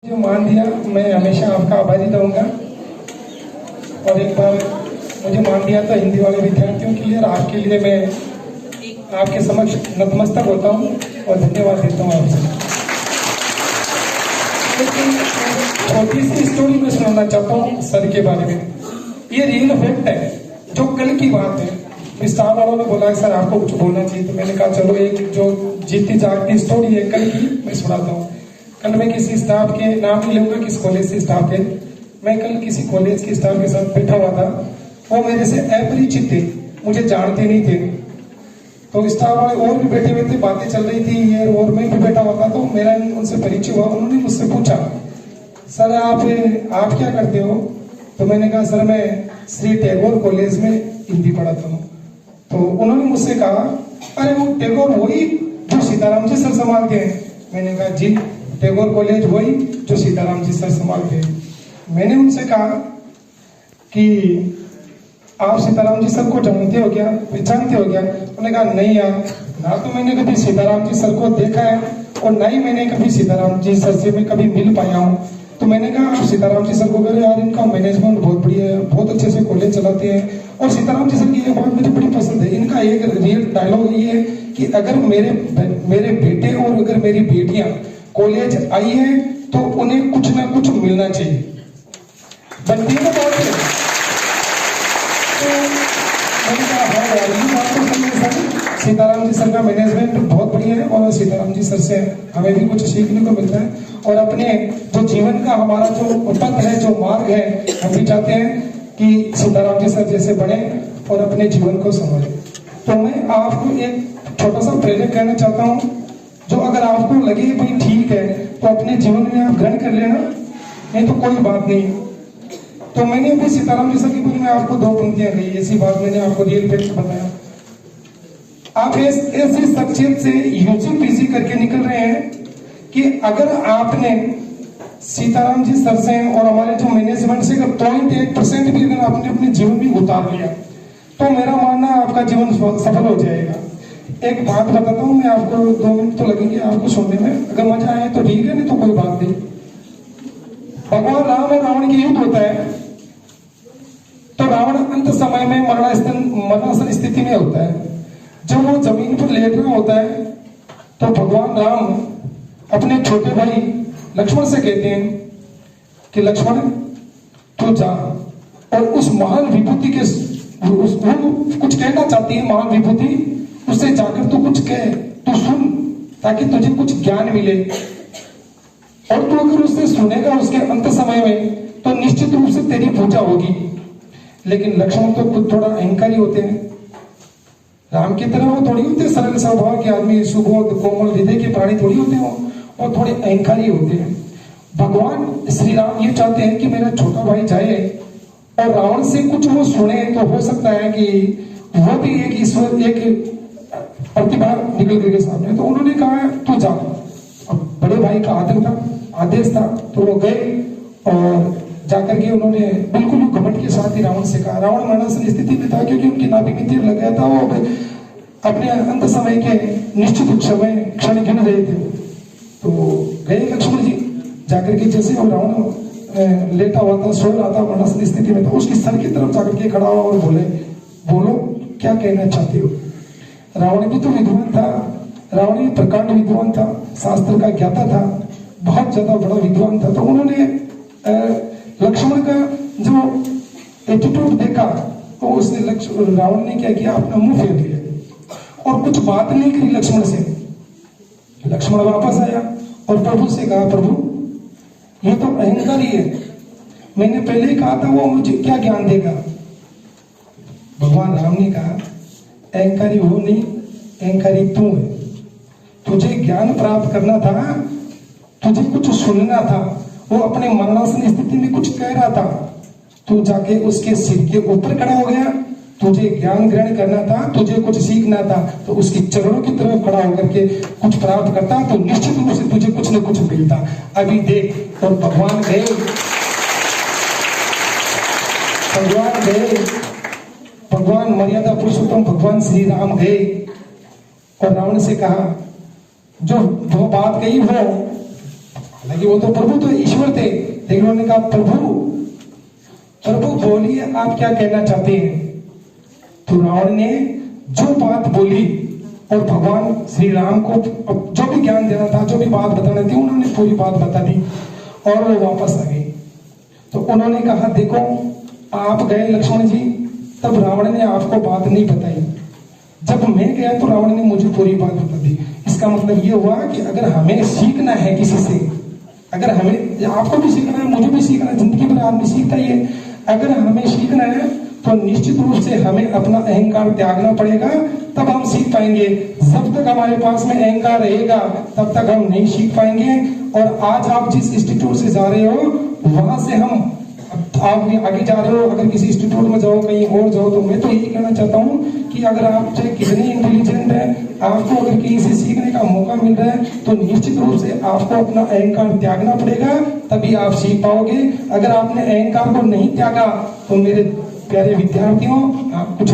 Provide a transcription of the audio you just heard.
जो मान दिया, मैं हमेशा आपका आभारी रहूंगा। और एक बार मुझे मान दिया तो हिंदी वाले विद्यार्थियों के लिए और आपके लिए मैं आपके समक्ष नतमस्तक होता हूँ और धन्यवाद देता हूँ आपसे। लेकिन छोटी सी स्टोरी में सुनाना चाहता हूँ सर के बारे में। ये रियल फैक्ट है, जो कल की बात है। विस्तार वालों ने बोला सर आपको कुछ बोलना चाहिए, तो मैंने कहा चलो एक जो जीती जागती स्टोरी है कल की मैं सुनाता हूँ। कल मैं किसी स्टाफ के नाम नहीं लूंगा, किस कॉलेज से स्टाफ है, मैं कल किसी कॉलेज के स्टाफ के साथ बैठा हुआ था। वो मेरे से अपरिचित थे, मुझे जानते नहीं थे। तो स्टाफ वाले और भी बैठे हुए थे, बातें चल रही थी ये, और मैं भी बैठा हुआ था। तो मेरा उनसे परिचय हुआ। उन्होंने मुझसे पूछा सर आप क्या करते हो? तो मैंने कहा सर मैं श्री टैगोर कॉलेज में हिंदी पढ़ाता हूँ। तो उन्होंने मुझसे कहा अरे वो टैगोर वही जो सीताराम जी सर संभालते हैं? मैंने कहा जी टैगोर कॉलेज वही जो सीताराम जी सर संभालते हैं। मैंने उनसे कहा कि आप सीताराम जी सर को जानते हो क्या, पहचानते हो क्या? उन्होंने कहा नहीं यार, ना तो मैंने कभी सीताराम जी सर को देखा है और ना ही मैंने कभी सीताराम जी सर से मैं कभी मिल पाया हूँ। तो मैंने कहा आप सीताराम जी सर को कह रहे यार, इनका मैनेजमेंट बहुत बढ़िया है, बहुत अच्छे से कॉलेज चलाते हैं। और सीताराम जी सर की एक बात मुझे बड़ी पसंद है, इनका एक रियल डायलॉग ये है कि अगर मेरे बेटे और अगर मेरी बेटियां कॉलेज आई है तो उन्हें कुछ ना कुछ मिलना चाहिए। बनती है ना बात है। तो मैंने कहा हाँ यार ये बात तो सही है सर, सीताराम जी सर का मैनेजमेंट बहुत बढ़िया है और सीताराम जी सर से हमें भी कुछ सीखने को मिलता है। और अपने जो जीवन का हमारा जो पथ है, जो मार्ग है, हम भी चाहते हैं कि सीताराम जी सर जैसे बने और अपने जीवन को संभाले। तो मैं आपको एक छोटा सा प्रेरक कहना चाहता हूँ, जो अगर आपको लगे भाई ठीक है तो अपने जीवन में आप ग्रहण कर लेना, नहीं तो कोई बात नहीं। तो मैंने अभी सीताराम जी सर की बुक में आपको 2 पंक्तियां कही, ऐसी बात मैंने आपको रियल फैक्ट बताया। आप ऐसी शख्सियत से यूजी पीजी करके निकल रहे हैं कि अगर आपने सीताराम जी सर से और हमारे जो मैनेजमेंट से 0.1% भी अगर आपने अपने जीवन में उतार लिया तो मेरा मानना है आपका जीवन सफल हो जाएगा। एक बात बताता हूँ मैं आपको, 2 मिनट तो लगेंगे आपको सुनने में, अगर मजा आए तो ठीक है, नहीं तो कोई बात नहीं। भगवान राम और रावण की युद्ध होता है, तो रावण अंत समय में मरणासन स्थिति में होता है। जब वो जमीन पर लेट रहा होता है तो भगवान राम अपने छोटे भाई लक्ष्मण से कहते हैं कि लक्ष्मण तू जा और उस महान विभूति के कुछ कहना चाहती है, महान विभूति, उससे जाकर तू कुछ कह, तू सुन, ताकि तुझे कुछ ज्ञान मिले। और तू अगर उससे सुनेगा उसके अंत समय में तो निश्चित रूप से तेरी पूजा होगी। लेकिन लक्ष्मण तो खुद थोड़ा अहंकारी होते हैं, राम की तरह वो थोड़ी होते सरल स्वभाव के आदमी, सुबोध कोमल हृदय के प्राणी थोड़ी होते हो, और थोड़े अहंकारी होते हैं। भगवान श्री राम ये चाहते हैं कि मेरा छोटा भाई जाए और रावण से कुछ वो सुने, तो हो सकता है कि वो भी एक ईश्वर, एक प्रतिभा निकल करके सामने। तो उन्होंने कहा तू जा। अब बड़े भाई का आदर था, आदेश था, तो वो गए और जाकर के उन्होंने बिल्कुल घमंड के साथ ही रावण से कहा। रावण मरणासन स्थिति में था क्योंकि उनकी नाभि में तीर लग गया था, वो अपने अंत समय के निश्चित समय क्षण गिन रहे थे। तो गए लक्ष्मण जी जाकर के, जैसे वो रावण लेटा हुआ था, सो रहा था, मरणासन स्थिति में था, उसकी सर की तरफ जाकर के खड़ा हुआ और बोले बोलो क्या कहना चाहते हो? रावण भी तो विद्वान था, रावण भी प्रकांड विद्वान था, शास्त्र का ज्ञाता था, बहुत ज्यादा बड़ा विद्वान था। तो उन्होंने लक्ष्मण का जो एटीट्यूड देखा तो उसने रावण ने क्या किया, अपना मुंह फेर लिया और कुछ बात नहीं करी लक्ष्मण से। लक्ष्मण वापस आया और प्रभु से कहा प्रभु ये तो अहंकारी है, मैंने पहले ही कहा था वो मुझे क्या ज्ञान देगा। भगवान राम ने कहा अहंकारी वो नहीं, अहंकारी तू है। तुझे ज्ञान प्राप्त करना था, तुझे कुछ सुनना था, वो अपने मरणासन स्थिति में कुछ कह रहा था, तू जाके उसके सिर के ऊपर खड़ा हो गया। तुझे ज्ञान ग्रहण करना था, तुझे कुछ सीखना था, तो उसकी चरणों की तरफ खड़ा होकर के कुछ प्राप्त करता तो निश्चित रूप से तुझे कुछ न कुछ मिलता। अभी देख, और भगवान गए, भगवान मर्यादा पुरुषोत्तम भगवान श्री राम गए और रावण से कहा जो बात कही वो हालांकि वो तो प्रभु तो ईश्वर थे, लेकिन उन्होंने कहा प्रभु प्रभु बोलिए आप क्या कहना चाहते हैं। तो रावण ने जो बात बोली और भगवान श्री राम को जो भी ज्ञान देना था, जो भी बात बतानी थी, उन्होंने पूरी बात बता दी और वो वापस आ गए। तो उन्होंने कहा देखो आप गए लक्ष्मण जी, तब रावण ने आपको बात नहीं बताई, जब मैं गया तो रावण ने मुझे पूरी बात बता दी। इसका मतलब ये हुआ कि अगर हमें सीखना है किसी से, अगर हमें, आपको भी सीखना है, मुझे भी सीखना है, जिंदगी भर आदमी सीखता ही है, अगर हमें सीखना है तो निश्चित रूप से हमें अपना अहंकार त्यागना पड़ेगा, तब हम सीख पाएंगे। जब तक हमारे पास में अहंकार रहेगा तब तक हम नहीं सीख पाएंगे। और आज आप जिस इंस्टीट्यूट से जा रहे हो वहां से हम आप आगे जा रहे हो, अगर किसी इंस्टीट्यूट में जाओ, कहीं और जाओ, तो मैं तो यही कहना चाहता हूँ कि अगर आप चाहे कितने इंटेलिजेंट है, आपको अगर कहीं से सीखने का मौका मिल रहा है तो निश्चित रूप से आपको अपना अहंकार त्यागना पड़ेगा, तभी आप सीख पाओगे। अगर आपने अहंकार को नहीं त्यागा तो मेरे प्यारे विद्यार्थियों आप कुछ